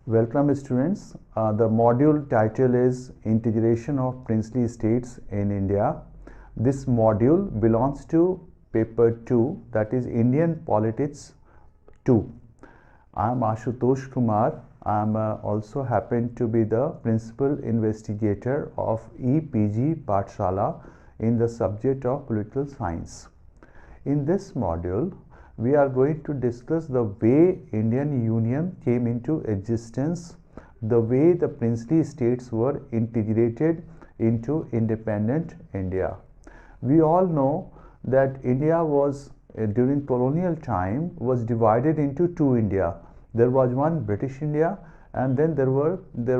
Welcome students. The module title is Integration of Princely States in India. This module belongs to paper 2, that is Indian Politics 2. I am Ashutosh Kumar. I am also happen to be the principal investigator of EPG Pathshala in the subject of political science. In this module, we are going to discuss the way Indian Union came into existence, the way the princely states were integrated into independent India. We all know that India was during colonial time was divided into two India. There was one British India, and then there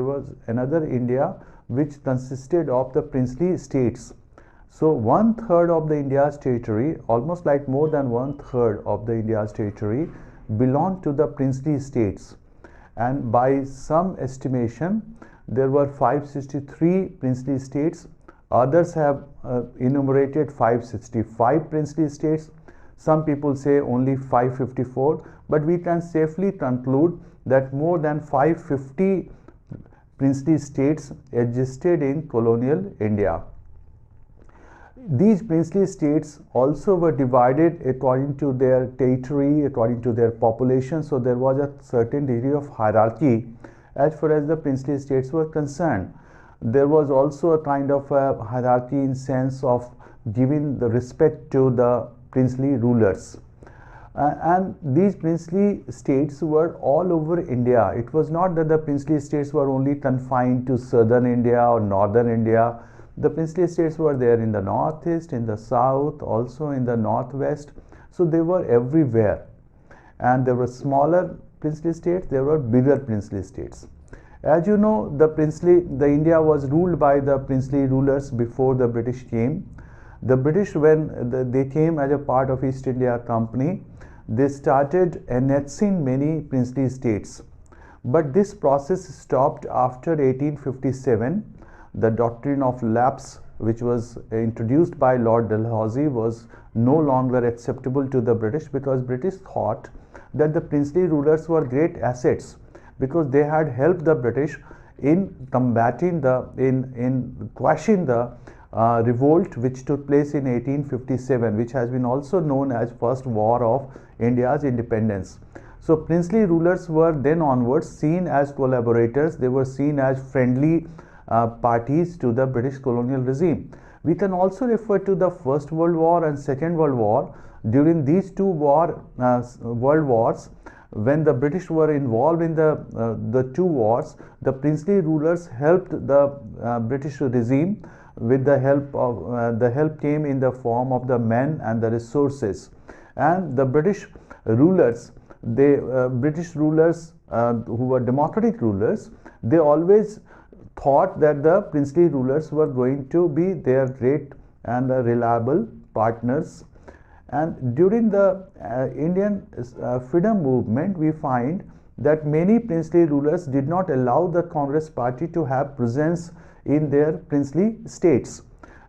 was another India which consisted of the princely states. So 1/3 of the India's territory, almost like more than 1/3 of the India's territory, belonged to the princely states, and by some estimation there were 563 princely states. Others have enumerated 565 princely states. Some people say only 554, but we can safely conclude that more than 550 princely states existed in colonial India. These princely states also were divided according to their territory, according to their population, so there was a certain degree of hierarchy as far as the princely states were concerned. There was also a kind of a hierarchy in sense of giving the respect to the princely rulers. And these princely states were all over India. It was not that the princely states were only confined to southern India or northern India. The princely states were there in the northeast, in the south, also in the northwest. So they were everywhere. And there were smaller princely states, there were bigger princely states. As you know, the India was ruled by the princely rulers before the British came. The British, when they came as a part of East India Company, they started annexing many princely states. But this process stopped after 1857. The doctrine of lapse, which was introduced by Lord Dalhousie, was no longer acceptable to the British, because British thought that the princely rulers were great assets because they had helped the British in combating in quashing the revolt which took place in 1857, which has been also known as First War of India's Independence. So princely rulers were then onwards seen as collaborators. They were seen as friendly parties to the British colonial regime. We can also refer to the First World War and Second World War. During these two world wars, when the British were involved in the two wars, the princely rulers helped the British regime with the help of the help came in the form of the men and the resources. And the British rulers, who were democratic rulers, they always thought that the princely rulers were going to be their great and reliable partners. And during the Indian freedom movement, we find that many princely rulers did not allow the Congress party to have presence in their princely states.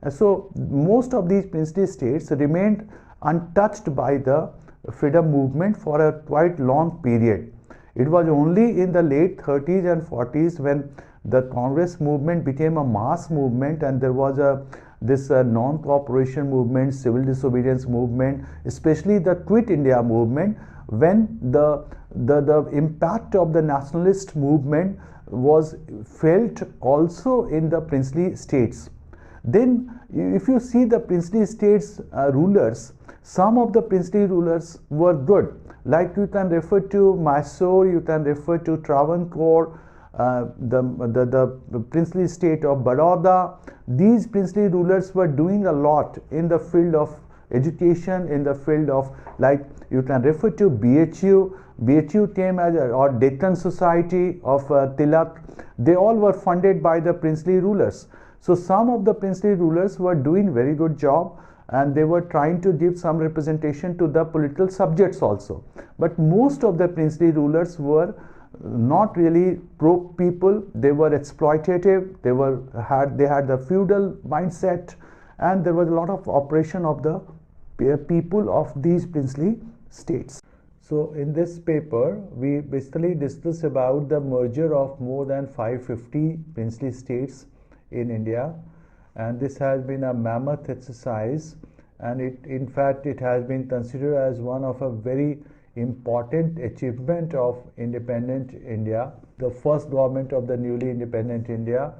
So most of these princely states remained untouched by the freedom movement for a quite long period. It was only in the late 30s and 40s when the Congress movement became a mass movement, and there was this non-cooperation movement, civil disobedience movement, especially the Quit India movement, when the impact of the nationalist movement was felt also in the princely states. Then if you see the princely states rulers, some of the princely rulers were good. Like you can refer to Mysore, you can refer to Travancore, the princely state of Baroda. These princely rulers were doing a lot in the field of education, in the field of, like you can refer to BHU. BHU came as or Deccan Society of Tilak. They all were funded by the princely rulers. So some of the princely rulers were doing very good job, and they were trying to give some representation to the political subjects also. But most of the princely rulers were not really pro people. They were exploitative. They had the feudal mindset, and there was a lot of oppression of the people of these princely states. So in this paper, we basically discuss about the merger of more than 550 princely states in India, and this has been a mammoth exercise, and in fact it has been considered as one of a very important achievement of independent India, the first government of the newly independent India,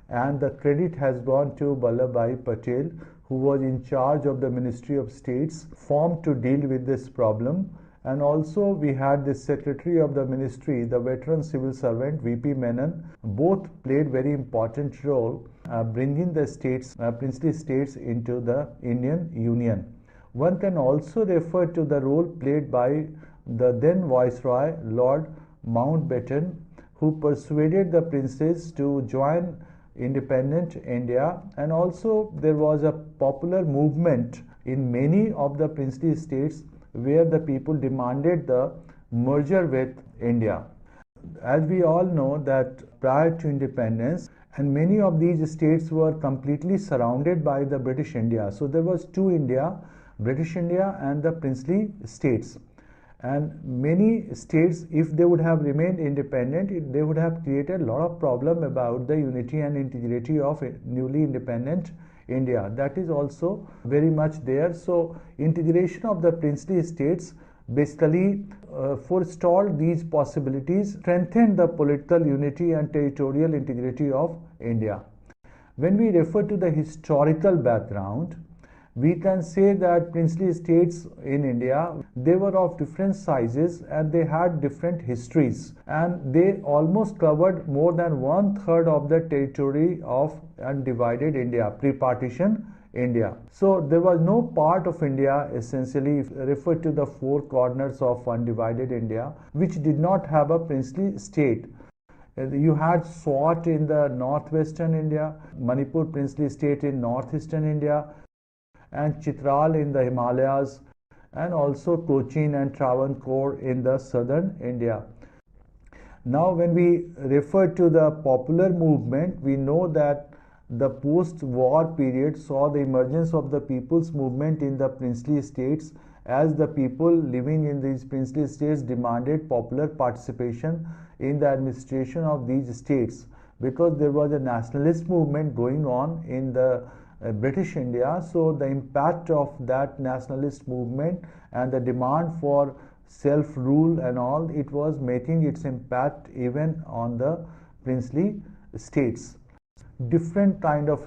and the credit has gone to Vallabhbhai Patel, who was in charge of the Ministry of States formed to deal with this problem. And also we had the secretary of the ministry, the veteran civil servant VP Menon. Both played very important role bringing the states, princely states into the Indian Union. One can also refer to the role played by the then Viceroy Lord Mountbatten, who persuaded the princes to join independent India, and also there was a popular movement in many of the princely states where the people demanded the merger with India. As we all know that prior to independence, and many of these states were completely surrounded by the British India. So there was two India, British India and the princely states. And many states, if they would have remained independent, they would have created a lot of problem about the unity and integrity of newly independent India. That is also very much there. So integration of the princely states basically forestalled these possibilities, strengthened the political unity and territorial integrity of India. When we refer to the historical background, we can say that princely states in India, they were of different sizes and they had different histories, and they almost covered more than 1/3 of the territory of undivided India, pre-partition India. So there was no part of India, essentially referred to the four corners of undivided India, which did not have a princely state. You had Swat in the northwestern India, Manipur princely state in northeastern India, and Chitral in the Himalayas, and also Cochin and Travancore in the southern India. Now when we refer to the popular movement, we know that the post-war period saw the emergence of the people's movement in the princely states, as the people living in these princely states demanded popular participation in the administration of these states, because there was a nationalist movement going on in the British India. So the impact of that nationalist movement and the demand for self-rule and all, it was making its impact even on the princely states. Different kind of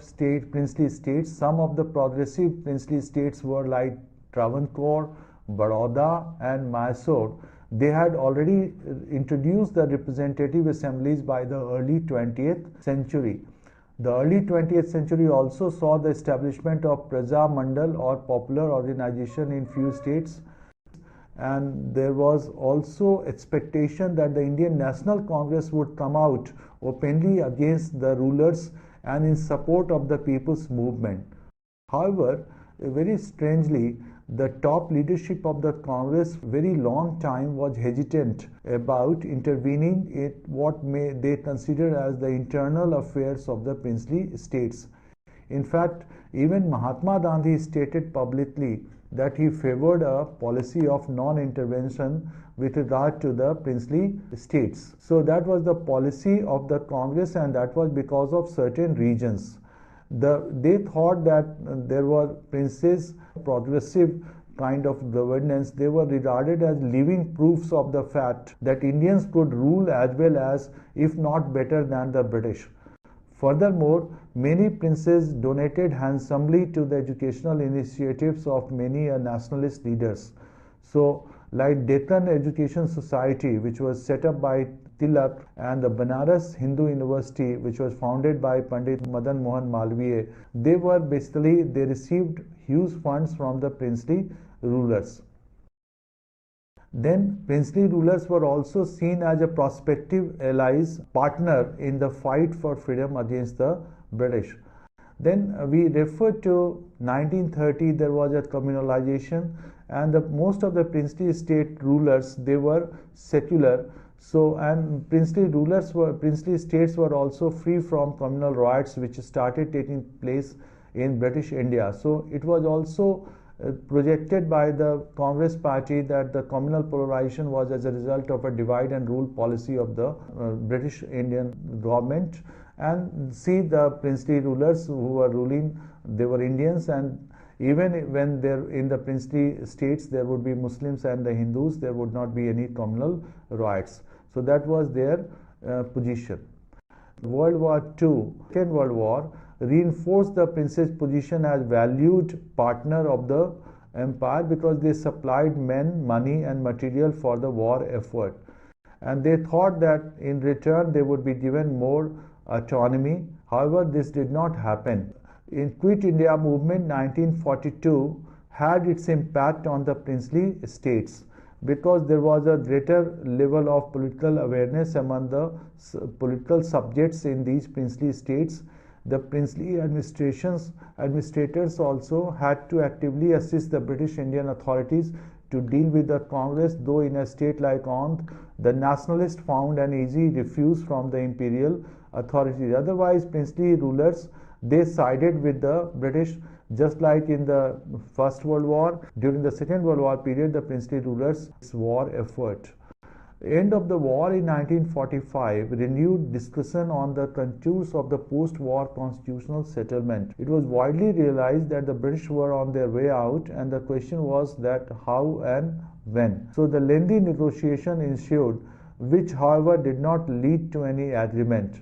princely states. Some of the progressive princely states were like Travancore, Baroda and Mysore. They had already introduced the representative assemblies by the early 20th century. The early 20th century also saw the establishment of Praja Mandal or popular organization in few states, and there was also expectation that the Indian National Congress would come out openly against the rulers and in support of the people's movement. However, very strangely, the top leadership of the Congress very long time was hesitant about intervening in what they consider as the internal affairs of the princely states. In fact, even Mahatma Gandhi stated publicly that he favored a policy of non-intervention with regard to the princely states. So that was the policy of the Congress, and that was because of certain regions. They thought that there were princes, progressive kind of governance. They were regarded as living proofs of the fact that Indians could rule as well as, if not better than, the British. Furthermore, many princes donated handsomely to the educational initiatives of many nationalist leaders. So, like Deccan Education Society, which was set up by Tilak, and the Banaras Hindu University, which was founded by Pandit Madan Mohan Malviya, they received huge funds from the princely rulers. Then princely rulers were also seen as a prospective allies, partner in the fight for freedom against the British. Then we refer to 1930, there was a communalization, and most of the princely state rulers, they were secular. So, and princely states were also free from communal riots which started taking place in British India. So it was also projected by the Congress party that the communal polarization was as a result of a divide and rule policy of the British Indian government. And see, the princely rulers who were ruling, they were Indians, and even when they're in the princely states, there would be Muslims and the Hindus, there would not be any communal riots. So that was their position. World War II, Second World War, reinforced the prince's position as valued partner of the empire because they supplied men, money and material for the war effort. And they thought that in return they would be given more autonomy. However, this did not happen. In Quit India movement 1942 had its impact on the princely states because there was a greater level of political awareness among the political subjects in these princely states. The princely administrators also had to actively assist the British Indian authorities to deal with the Congress, though in a state like Andhra, the nationalists found an easy refuge from the imperial authorities. Otherwise, princely rulers, they sided with the British, just like in the First World War. During the Second World War period, the princely rulers' war effort. End of the war in 1945 renewed discussion on the contours of the post-war constitutional settlement. It was widely realized that the British were on their way out, and the question was that how and when. So the lengthy negotiation ensued, which however did not lead to any agreement.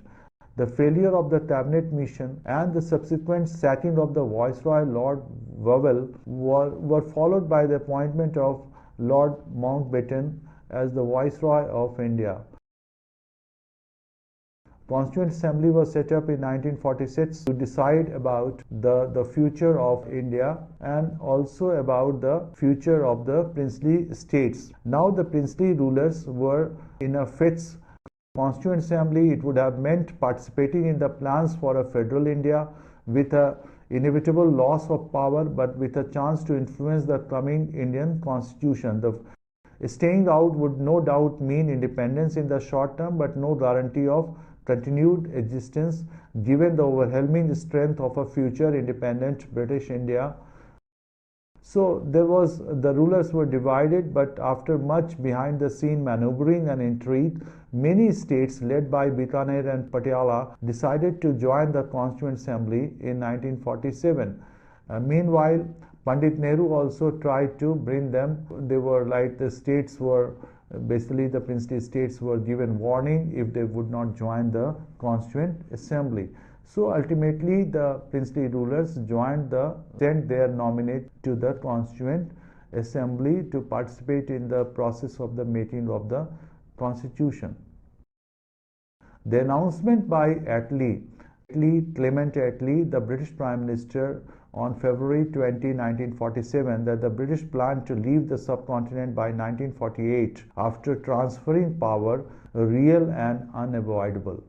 The failure of the cabinet mission and the subsequent sacking of the Viceroy Lord Wavell were followed by the appointment of Lord Mountbatten as the Viceroy of India. Constituent Assembly was set up in 1946 to decide about the future of India and also about the future of the princely states. Now the princely rulers were in a fix. Constituent Assembly, it would have meant participating in the plans for a federal India with a inevitable loss of power, but with a chance to influence the coming Indian constitution. The staying out would no doubt mean independence in the short term, but no guarantee of continued existence given the overwhelming strength of a future independent British India. So the rulers were divided, but after much behind the scene maneuvering and intrigue, many states led by Bikaner and Patiala decided to join the Constituent Assembly in 1947. Meanwhile, Pandit Nehru also tried to bring them. They were like the states were, basically the princely states were given warning if they would not join the Constituent Assembly. So ultimately the princely rulers sent their nominee to the Constituent Assembly to participate in the process of the making of the Constitution. The announcement by Clement Attlee, the British Prime Minister, on February 20, 1947, that the British planned to leave the subcontinent by 1948 after transferring power real and unavoidable.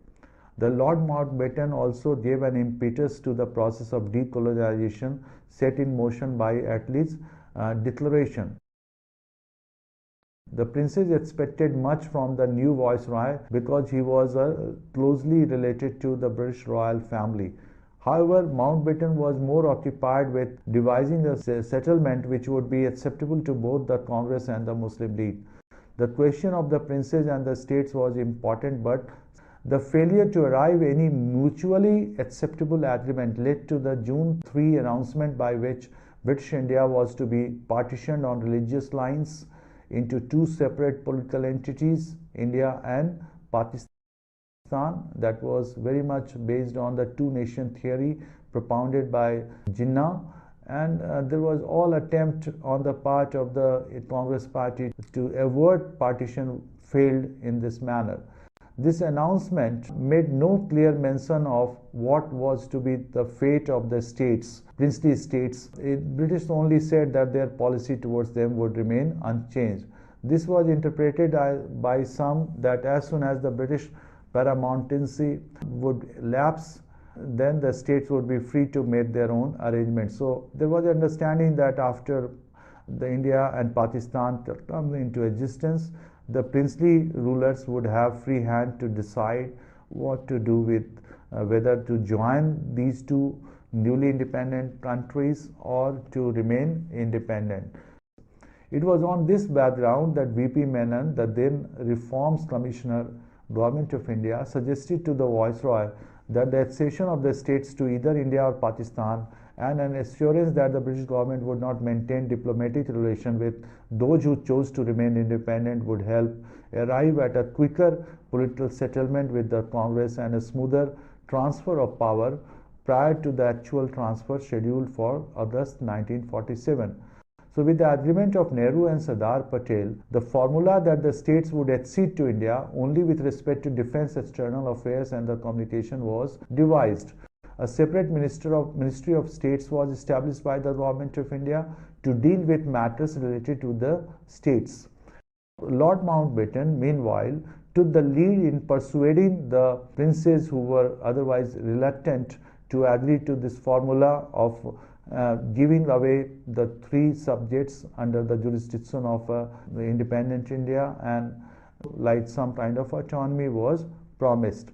The Lord Mountbatten also gave an impetus to the process of decolonization set in motion by Attlee's declaration. The princes expected much from the new viceroy because he was closely related to the British royal family. However, Mountbatten was more occupied with devising a settlement which would be acceptable to both the Congress and the Muslim League. The question of the princes and the states was important, but the failure to arrive any mutually acceptable agreement led to the June 3 announcement by which British India was to be partitioned on religious lines into two separate political entities, India and Pakistan. That was very much based on the two-nation theory propounded by Jinnah, and there was all attempt on the part of the Congress party to avert partition failed in this manner. This announcement made no clear mention of what was to be the fate of the states, princely states. British only said that their policy towards them would remain unchanged. This was interpreted by some that as soon as the British paramountcy would lapse, then the states would be free to make their own arrangements. So there was understanding that after the India and Pakistan come into existence, the princely rulers would have free hand to decide what to do with whether to join these two newly independent countries or to remain independent. It was on this background that V.P. Menon, the then Reforms Commissioner, Government of India, suggested to the Viceroy that the accession of the states to either India or Pakistan and an assurance that the British government would not maintain diplomatic relations with those who chose to remain independent would help arrive at a quicker political settlement with the Congress and a smoother transfer of power prior to the actual transfer scheduled for August 1947. So with the agreement of Nehru and Sardar Patel, the formula that the states would accede to India only with respect to defense, external affairs and the communication was devised. A separate Ministry of States was established by the Government of India to deal with matters related to the states. Lord Mountbatten, meanwhile, took the lead in persuading the princes who were otherwise reluctant to agree to this formula of giving away the three subjects under the jurisdiction of the independent India, and like some kind of autonomy was promised.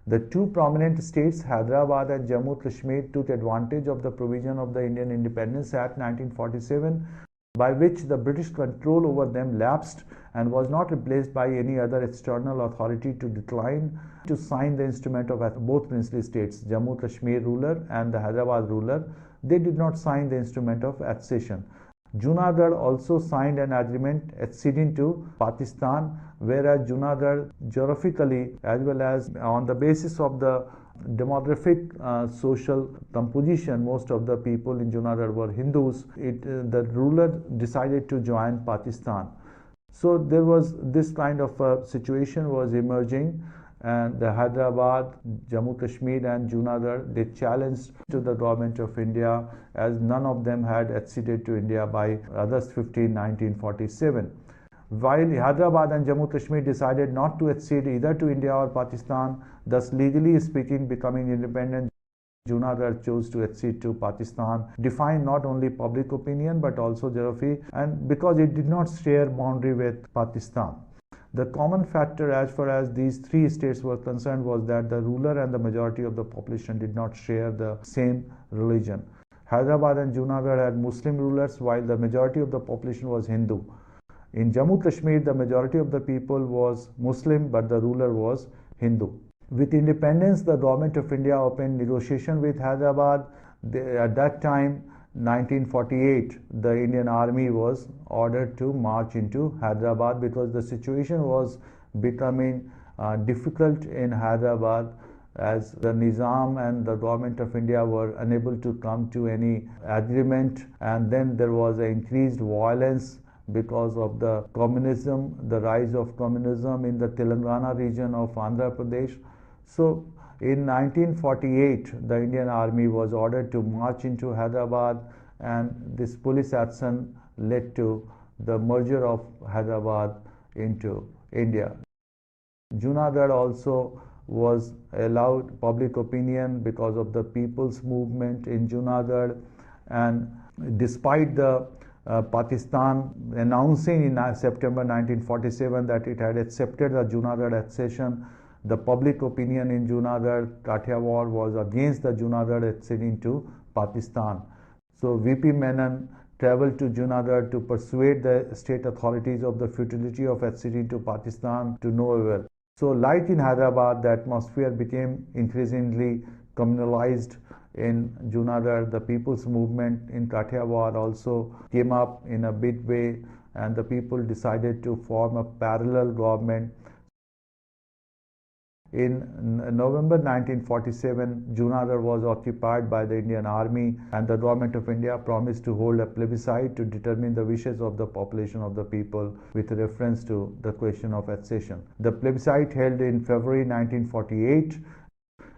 The two prominent states, Hyderabad and Jammu Kashmir, took advantage of the provision of the Indian Independence Act 1947, by which the British control over them lapsed and was not replaced by any other external authority, to decline to sign the instrument of both princely states, Jammu Kashmir ruler and the Hyderabad ruler. They did not sign the instrument of accession. Junagadh also signed an agreement acceding to Pakistan, whereas Junagadh geographically as well as on the basis of the demographic social composition, most of the people in Junagadh were Hindus. The ruler decided to join Pakistan. So there was this kind of a situation was emerging, and the Hyderabad, Jammu Kashmir and Junagadh, they challenged to the Government of India, as none of them had acceded to India by August 15, 1947. While Hyderabad and Jammu Kashmir decided not to accede either to India or Pakistan, thus legally speaking becoming independent, Junagadh chose to accede to Pakistan, defying not only public opinion but also geography, and because it did not share boundary with Pakistan. The common factor as far as these three states were concerned was that the ruler and the majority of the population did not share the same religion. Hyderabad and Junagadh had Muslim rulers while the majority of the population was Hindu. In Jammu Kashmir, the majority of the people was Muslim but the ruler was Hindu. With independence, the Government of India opened negotiation with Hyderabad. At that time, 1948, the Indian Army was ordered to march into Hyderabad because the situation was becoming difficult in Hyderabad, as the Nizam and the Government of India were unable to come to any agreement, and then there was an increased violence because of the communism, the rise of communism in the Telangana region of Andhra Pradesh. So in 1948, the Indian Army was ordered to march into Hyderabad, and this police action led to the merger of Hyderabad into India. Junagadh also was allowed public opinion because of the people's movement in Junagadh, and despite the Pakistan announcing in September 1947 that it had accepted the Junagadh accession, the public opinion in Junagadh, Kathiawar, was against the Junagadh acceding to Pakistan. So V.P. Menon traveled to Junagadh to persuade the state authorities of the futility of acceding to Pakistan, to no avail. So like in Hyderabad, the atmosphere became increasingly communalized in Junagadh. The people's movement in Kathiawar also came up in a big way, and the people decided to form a parallel government. In November 1947, Junagadh was occupied by the Indian Army, and the Government of India promised to hold a plebiscite to determine the wishes of the population of the people with reference to the question of accession. The plebiscite held in February 1948.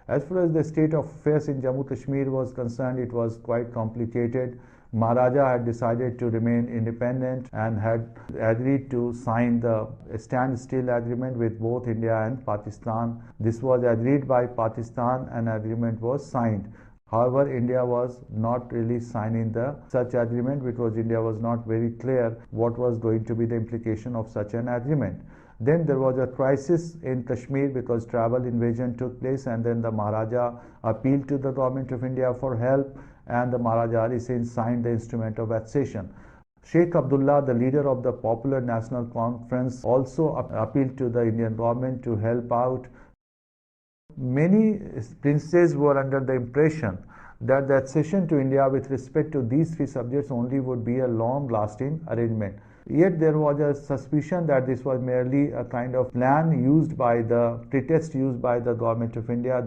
As far as the state of affairs in Jammu Kashmir was concerned, it was quite complicated. Maharaja had decided to remain independent and had agreed to sign the standstill agreement with both India and Pakistan. This was agreed by Pakistan and agreement was signed. However, India was not really signing such agreement because India was not very clear what was going to be the implication of such an agreement. Then there was a crisis in Kashmir because tribal invasion took place, and then the Maharaja appealed to the government of India for help, and the Maharaja Ali Singh signed the instrument of accession. Sheikh Abdullah, the leader of the Popular National Conference, also appealed to the Indian government to help out. Many princes were under the impression that the accession to India with respect to these three subjects only would be a long-lasting arrangement. Yet there was a suspicion that this was merely a kind of plan used by the pretext used by the government of India,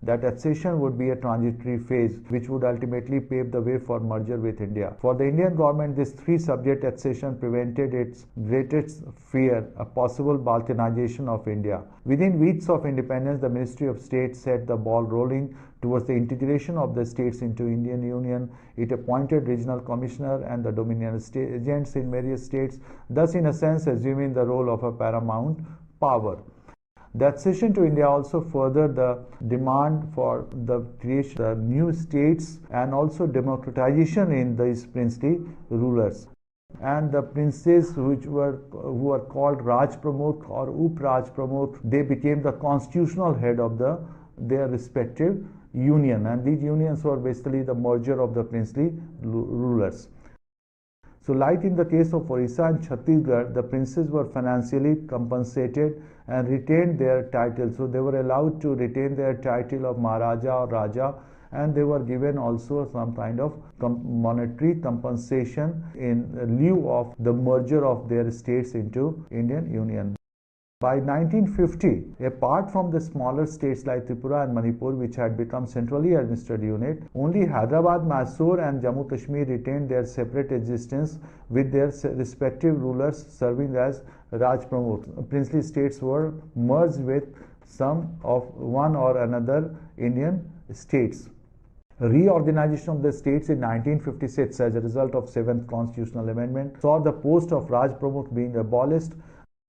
that accession would be a transitory phase which would ultimately pave the way for merger with India. For the Indian government, this three-subject accession prevented its greatest fear, a possible Balkanization of India. Within weeks of independence, the Ministry of State set the ball rolling towards the integration of the states into Indian Union. It appointed regional commissioner and the dominion agents in various states, thus in a sense assuming the role of a paramount power. The accession to India also furthered the demand for the creation of new states and also democratization in these princely rulers. And the princes who were called Raj Pramukh or Up Raj Pramukh, they became the constitutional head of their respective union, and these unions were basically the merger of the princely rulers. So like in the case of Orissa and Chhattisgarh, the princes were financially compensated and retained their title. So they were allowed to retain their title of Maharaja or Raja, and they were given also some kind of monetary compensation in lieu of the merger of their states into Indian Union. By 1950, apart from the smaller states like Tripura and Manipur, which had become centrally administered unit, only Hyderabad, Mysore and Jammu Kashmir retained their separate existence with their respective rulers serving as Raj Pramukh. Princely states were merged with some of one or another Indian states. Reorganization of the states in 1956 as a result of 7th Constitutional Amendment saw the post of Raj Pramukh being abolished.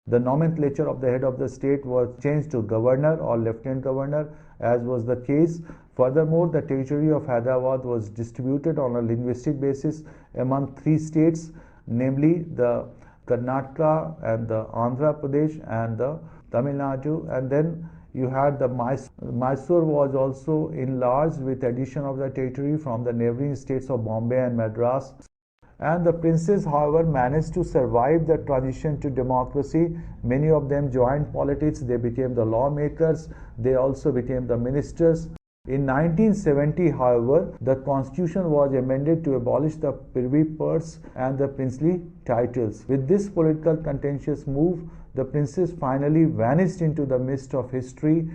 The nomenclature of the head of the state was changed to governor or lieutenant governor, as was the case. Furthermore, the territory of Hyderabad was distributed on a linguistic basis among 3 states, namely the Karnataka and the Andhra Pradesh and the Tamil Nadu. And then you had the Mysore was also enlarged with addition of the territory from the neighboring states of Bombay and Madras. And the princes, however, managed to survive the transition to democracy. Many of them joined politics. They became the lawmakers. They also became the ministers. In 1970, however, the constitution was amended to abolish the Privy Purse and the princely titles. With this political contentious move, the princes finally vanished into the mist of history.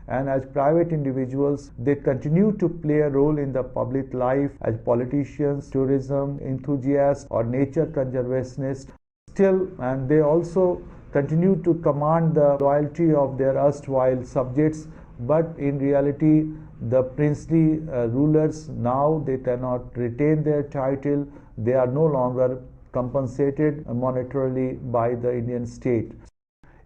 And as private individuals, they continue to play a role in the public life as politicians, tourism enthusiasts, or nature conservationists. Still, and they also continue to command the loyalty of their erstwhile subjects, but in reality, the princely rulers now they cannot retain their title. They are no longer compensated monetarily by the Indian state.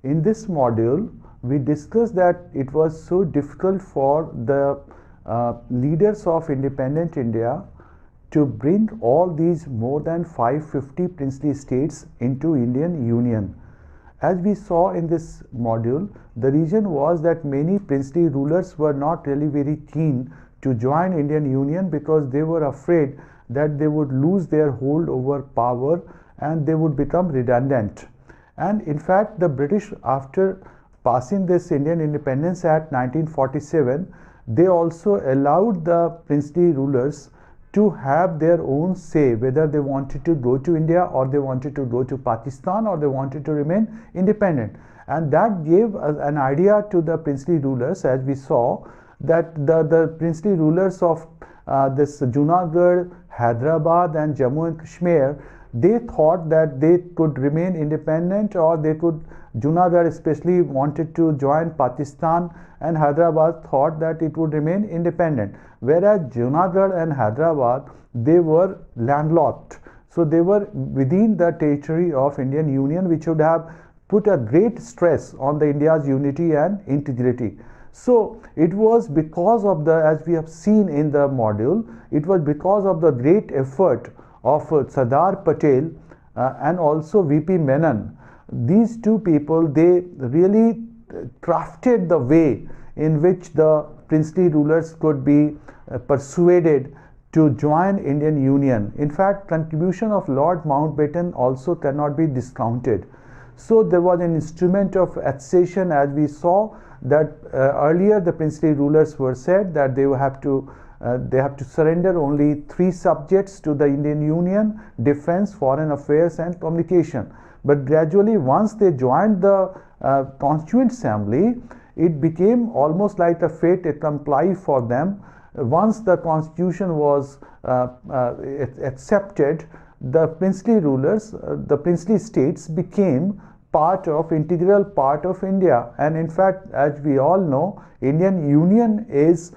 In this module, we discussed that it was so difficult for the leaders of independent India to bring all these more than 550 princely states into Indian Union. As we saw in this module, the reason was that many princely rulers were not really very keen to join Indian Union because they were afraid that they would lose their hold over power and they would become redundant. And in fact, the British, after passing this Indian Independence Act 1947, they also allowed the princely rulers to have their own say whether they wanted to go to India or they wanted to go to Pakistan or they wanted to remain independent. And that gave an idea to the princely rulers, as we saw, that the princely rulers of this Junagadh, Hyderabad and Jammu and Kashmir, they thought that they could remain independent, or they could, Junagadh especially wanted to join Pakistan, and Hyderabad thought that it would remain independent. Whereas Junagadh and Hyderabad, they were landlocked. So they were within the territory of Indian Union, which would have put a great stress on the India's unity and integrity. So it was because of the, as we have seen in the module, it was because of the great effort of Sardar Patel and also VP Menon. These two people, they really crafted the way in which the princely rulers could be persuaded to join Indian Union. In fact, contribution of Lord Mountbatten also cannot be discounted. So there was an instrument of accession, as we saw that earlier the princely rulers were said that they have to surrender only 3 subjects to the Indian Union: defense, foreign affairs and communication. But gradually, once they joined the Constituent Assembly, it became almost like a fait accompli for them. Once the constitution was accepted, the princely rulers, the princely states became integral part of India. And in fact, as we all know, Indian Union is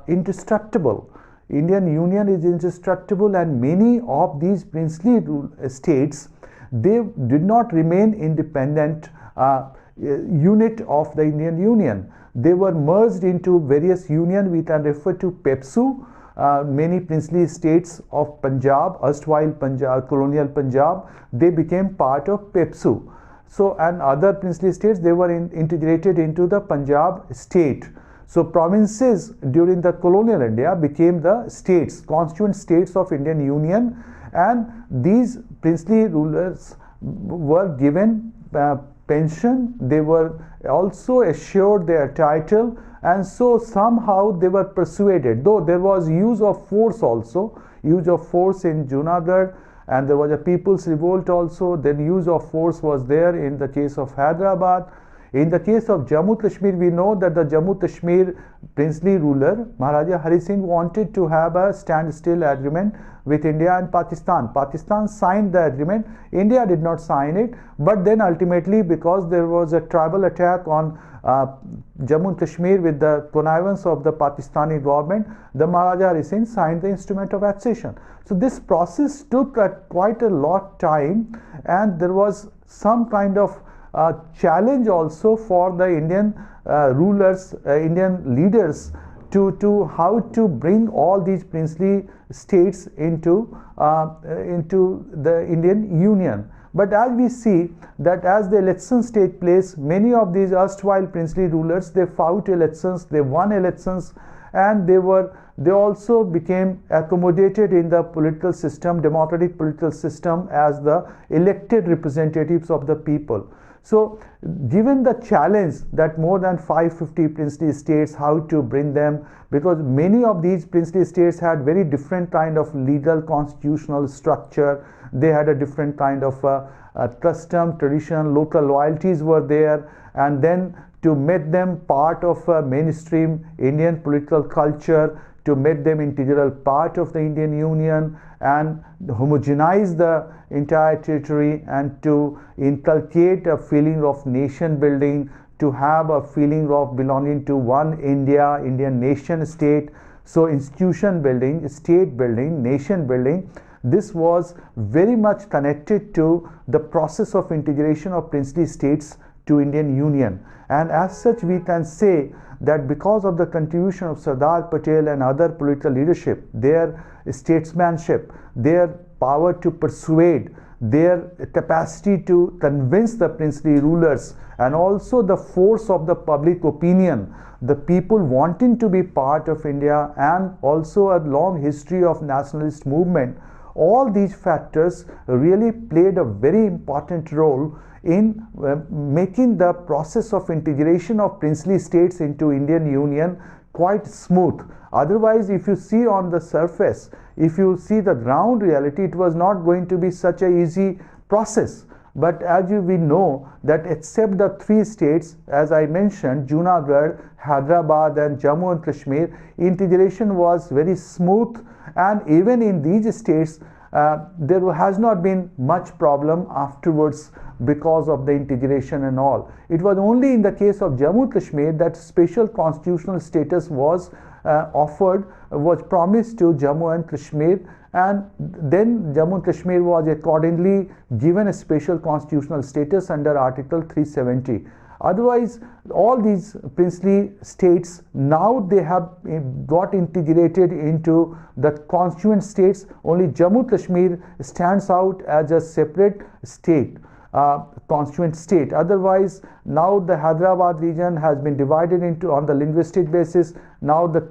indestructible. Indian Union is indestructible, and many of these princely states, they did not remain independent unit of the Indian Union. They were merged into various unions. We can refer to PEPSU. Many princely states of Punjab, erstwhile Punjab, colonial Punjab, they became part of PEPSU. So, and other princely states, they were integrated into the Punjab state. So provinces during the colonial India became the states, constituent states of Indian Union, and these princely rulers were given pension. They were also assured their title, and so somehow they were persuaded, though there was use of force also, use of force in Junagadh, and there was a people's revolt also. Then use of force was there in the case of Hyderabad. In the case of Jammu Kashmir, we know that the Jammu Kashmir princely ruler Maharaja Hari Singh wanted to have a standstill agreement with India and Pakistan. Pakistan signed the agreement, India did not sign it, but then ultimately, because there was a tribal attack on Jammu Kashmir with the connivance of the Pakistani government, the Maharaja Hari Singh signed the instrument of accession. So this process took quite a lot time, and there was some kind of challenge also for the Indian rulers, Indian leaders to how to bring all these princely states into the Indian Union. But as we see that as the elections take place, many of these erstwhile princely rulers, they fought elections, they won elections, and they also became accommodated in the political system, democratic political system, as the elected representatives of the people. So given the challenge that more than 550 princely states, how to bring them, because many of these princely states had very different kind of legal constitutional structure, they had a different kind of custom, tradition, local loyalties were there, and then to make them part of mainstream Indian political culture, to make them integral part of the Indian Union, and homogenize the entire territory, and to inculcate a feeling of nation building, to have a feeling of belonging to one India, Indian nation state. So institution building, state building, nation building, this was very much connected to the process of integration of princely states to Indian Union. And as such, we can say that because of the contribution of Sardar Patel and other political leadership, their statesmanship, their power to persuade, their capacity to convince the princely rulers, and also the force of the public opinion, the people wanting to be part of India, and also a long history of nationalist movement, all these factors really played a very important role in making the process of integration of princely states into Indian Union quite smooth. Otherwise, if you see on the surface, if you see the ground reality, it was not going to be such an easy process. But as we know that except the 3 states, as I mentioned, Junagadh, Hyderabad and Jammu and Kashmir, integration was very smooth, and even in these states there has not been much problem afterwards because of the integration and all. It was only in the case of Jammu and Kashmir that special constitutional status was offered, was promised to Jammu and Kashmir, and then Jammu and Kashmir was accordingly given a special constitutional status under Article 370. Otherwise, all these princely states, now they have got integrated into the constituent states. Only Jammu Kashmir stands out as a separate state, constituent state. Otherwise, now the Hyderabad region has been divided into on the linguistic basis. Now the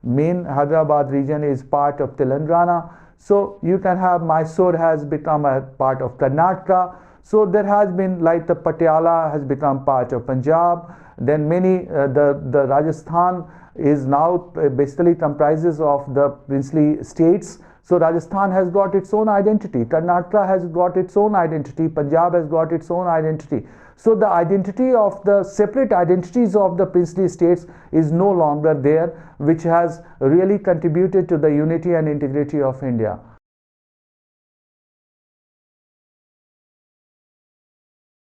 main Hyderabad region is part of Telangana. So you can have Mysore has become a part of Karnataka. So there has been, like the Patiala has become part of Punjab. Then many the Rajasthan is now basically comprises of the princely states. So Rajasthan has got its own identity, Karnataka has got its own identity, Punjab has got its own identity. So the identity of the separate identities of the princely states is no longer there, which has really contributed to the unity and integrity of India.